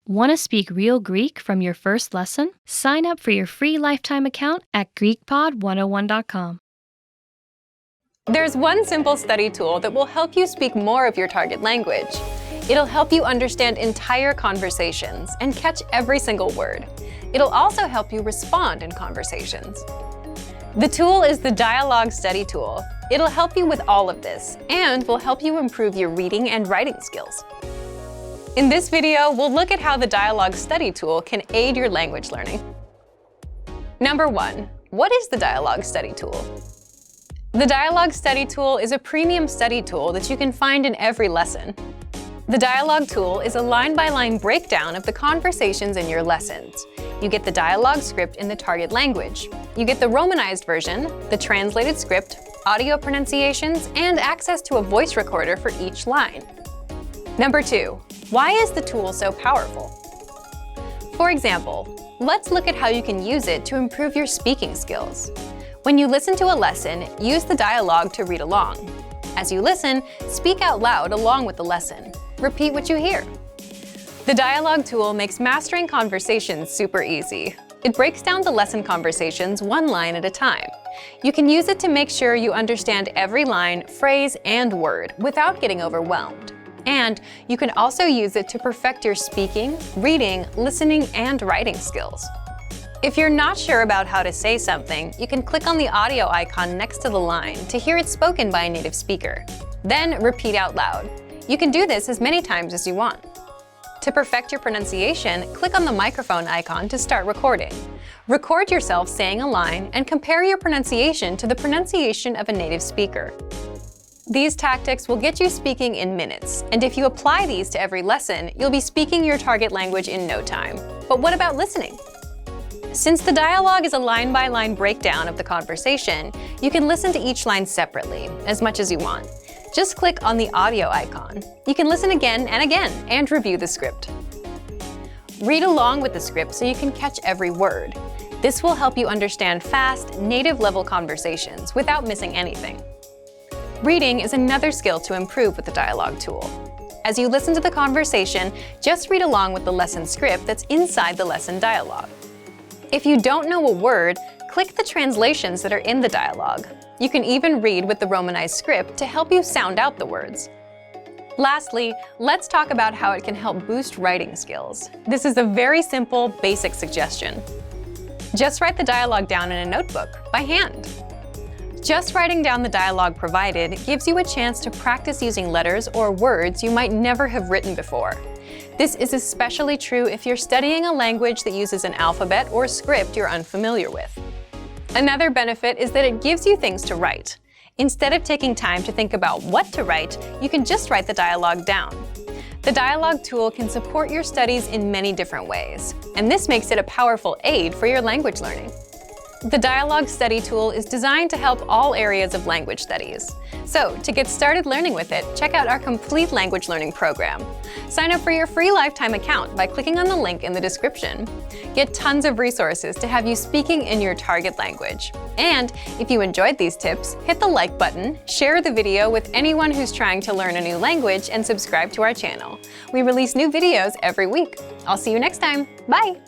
Want to speak real Greek from your first lesson? Sign up for your free lifetime account at GreekPod101.com. There's one simple study tool that will help you speak more of your target language. It'll help you understand entire conversations and catch every single word. It'll also help you respond in conversations. The tool is the Dialogue Study Tool. It'll help you with all of this and will help you improve your reading and writing skills. In this video, we'll look at how the Dialogue Study Tool can aid your language learning. Number 1. What is the Dialogue Study Tool? The Dialogue Study Tool is a premium study tool that you can find in every lesson. The Dialogue Tool is a line-by-line breakdown of the conversations in your lessons. You get the dialogue script in the target language. You get the Romanized version, the translated script, audio pronunciations, and access to a voice recorder for each line. Number 2. Why is the tool so powerful? For example, let's look at how you can use it to improve your speaking skills. When you listen to a lesson, use the dialogue to read along. As you listen, speak out loud along with the lesson. Repeat what you hear. The dialogue tool makes mastering conversations super easy. It breaks down the lesson conversations one line at a time. You can use it to make sure you understand every line, phrase, and word without getting overwhelmed. And you can also use it to perfect your speaking, reading, listening, and writing skills. If you're not sure about how to say something, you can click on the audio icon next to the line to hear it spoken by a native speaker. Then repeat out loud. You can do this as many times as you want. To perfect your pronunciation, click on the microphone icon to start recording. Record yourself saying a line and compare your pronunciation to the pronunciation of a native speaker. These tactics will get you speaking in minutes, and if you apply these to every lesson, you'll be speaking your target language in no time. But what about listening? Since the dialogue is a line-by-line breakdown of the conversation, you can listen to each line separately, as much as you want. Just click on the audio icon. You can listen again and review the script. Read along with the script so you can catch every word. This will help you understand fast, native-level conversations without missing anything. Reading is another skill to improve with the dialogue tool. As you listen to the conversation, just read along with the lesson script that's inside the lesson dialogue. If you don't know a word, click the translations that are in the dialogue. You can even read with the Romanized script to help you sound out the words. Lastly, let's talk about how it can help boost writing skills. This is a very simple, basic suggestion. Just write the dialogue down in a notebook by hand. Just writing down the dialogue provided gives you a chance to practice using letters or words you might never have written before. This is especially true if you're studying a language that uses an alphabet or script you're unfamiliar with. Another benefit is that it gives you things to write. Instead of taking time to think about what to write, you can just write the dialogue down. The dialogue tool can support your studies in many different ways, and this makes it a powerful aid for your language learning. The Dialogue Study Tool is designed to help all areas of language studies. So, to get started learning with it, check out our complete language learning program. Sign up for your free lifetime account by clicking on the link in the description. Get tons of resources to have you speaking in your target language. And if you enjoyed these tips, hit the like button, share the video with anyone who's trying to learn a new language, and subscribe to our channel. We release new videos every week. I'll see you next time. Bye!